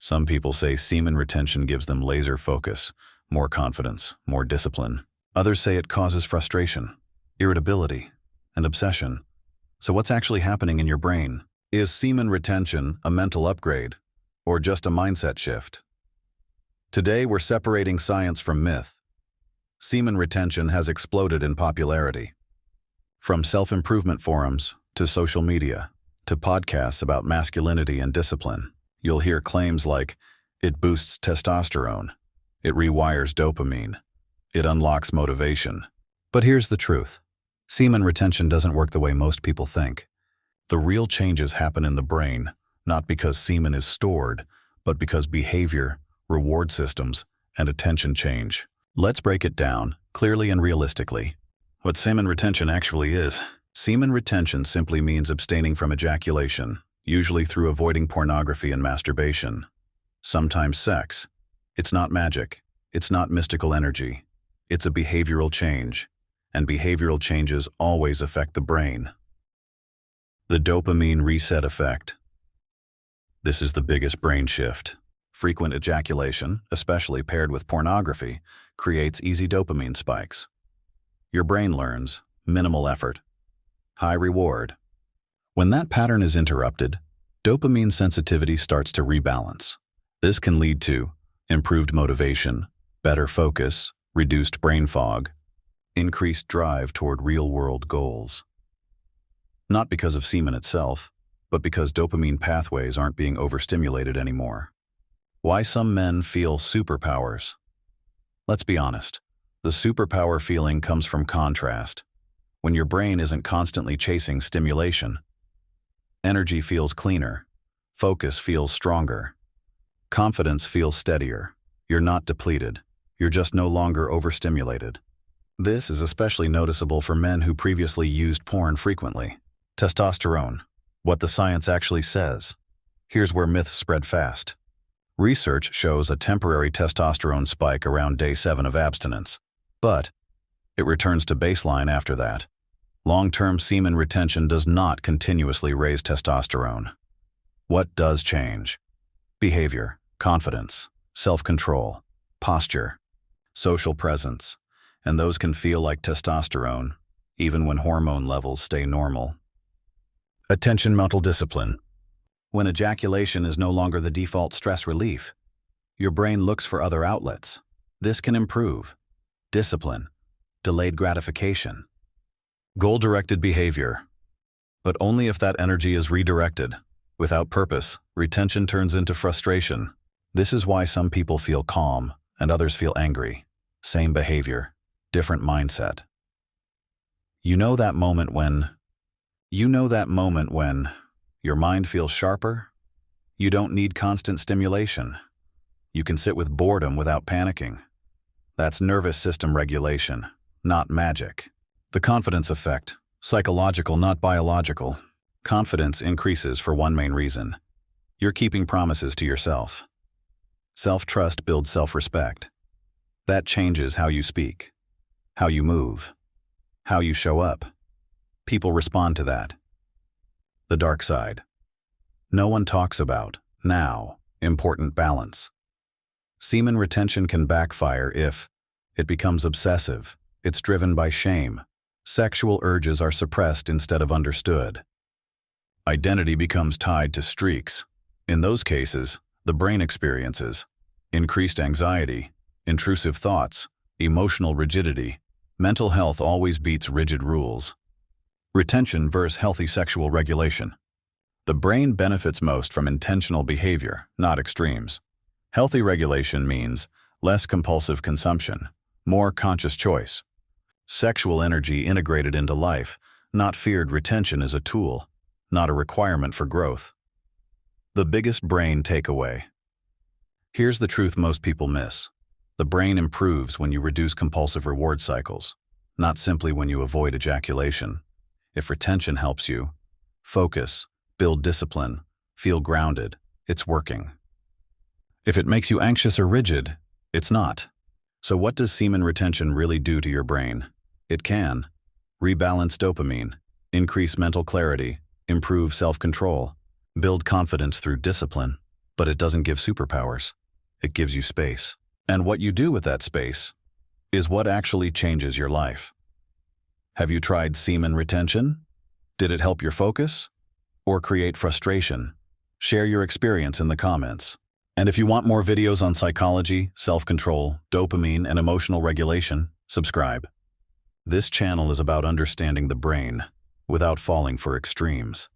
Some people say semen retention gives them laser focus, more confidence, more discipline. Others say it causes frustration, irritability, and obsession. So what's actually happening in your brain? Is semen retention a mental upgrade, or just a mindset shift? Today we're separating science from myth. Semen retention has exploded in popularity. From self-improvement forums, to social media, to podcasts about masculinity and discipline, you'll hear claims like, it boosts testosterone, it rewires dopamine, it unlocks motivation. But here's the truth. Semen retention doesn't work the way most people think. The real changes happen in the brain, not because semen is stored, but because behavior, reward systems, and attention change. Let's break it down, clearly and realistically. What semen retention actually is. Semen retention simply means abstaining from ejaculation, usually through avoiding pornography and masturbation. Sometimes sex. It's not magic. It's not mystical energy. It's a behavioral change, and behavioral changes always affect the brain. The dopamine reset effect. This is the biggest brain shift. Frequent ejaculation, especially paired with pornography, creates easy dopamine spikes. Your brain learns, minimal effort, high reward. When that pattern is interrupted, dopamine sensitivity starts to rebalance. This can lead to improved motivation, better focus, reduced brain fog, increased drive toward real-world goals. Not because of semen itself, but because dopamine pathways aren't being overstimulated anymore. Why some men feel superpowers? Let's be honest. The superpower feeling comes from contrast. When your brain isn't constantly chasing stimulation, energy feels cleaner, focus feels stronger, confidence feels steadier. You're not depleted. You're just no longer overstimulated. This is especially noticeable for men who previously used porn frequently. Testosterone. What the science actually says. Here's where myths spread fast. Research shows a temporary testosterone spike around day 7 of abstinence, but it returns to baseline after that. Long-term semen retention does not continuously raise testosterone. What does change? Behavior, confidence, self-control, posture, social presence, and those can feel like testosterone, even when hormone levels stay normal. Attention, mental discipline. When ejaculation is no longer the default stress relief, your brain looks for other outlets. This can improve discipline, delayed gratification, goal-directed behavior. But only if that energy is redirected. Without purpose, retention turns into frustration. This is why some people feel calm and others feel angry. Same behavior, different mindset. You know that moment when your mind feels sharper? You don't need constant stimulation. You can sit with boredom without panicking. That's nervous system regulation, not magic. The confidence effect. Psychological, not biological. Confidence increases for one main reason. You're keeping promises to yourself. Self-trust builds self-respect. That changes how you speak, how you move, how you show up. People respond to that. The dark side. No one talks about, now, important balance. Semen retention can backfire if it becomes obsessive. It's driven by shame. Sexual urges are suppressed instead of understood. Identity becomes tied to streaks. In those cases, the brain experiences increased anxiety, intrusive thoughts, emotional rigidity. Mental health always beats rigid rules. Retention versus healthy sexual regulation. The brain benefits most from intentional behavior, not extremes. Healthy regulation means less compulsive consumption, more conscious choice. Sexual energy integrated into life, not feared. Retention is a tool, not a requirement for growth. The biggest brain takeaway. Here's the truth most people miss. The brain improves when you reduce compulsive reward cycles, not simply when you avoid ejaculation. If retention helps you focus, build discipline, feel grounded, it's working. If it makes you anxious or rigid, it's not. So what does semen retention really do to your brain? It can rebalance dopamine, increase mental clarity, improve self-control, build confidence through discipline, But it doesn't give superpowers. It gives you space. And what you do with that space is what actually changes your life. Have you tried semen retention? Did it help your focus? Or create frustration? Share your experience in the comments. And if you want more videos on psychology, self-control, dopamine, and emotional regulation, subscribe. This channel is about understanding the brain without falling for extremes.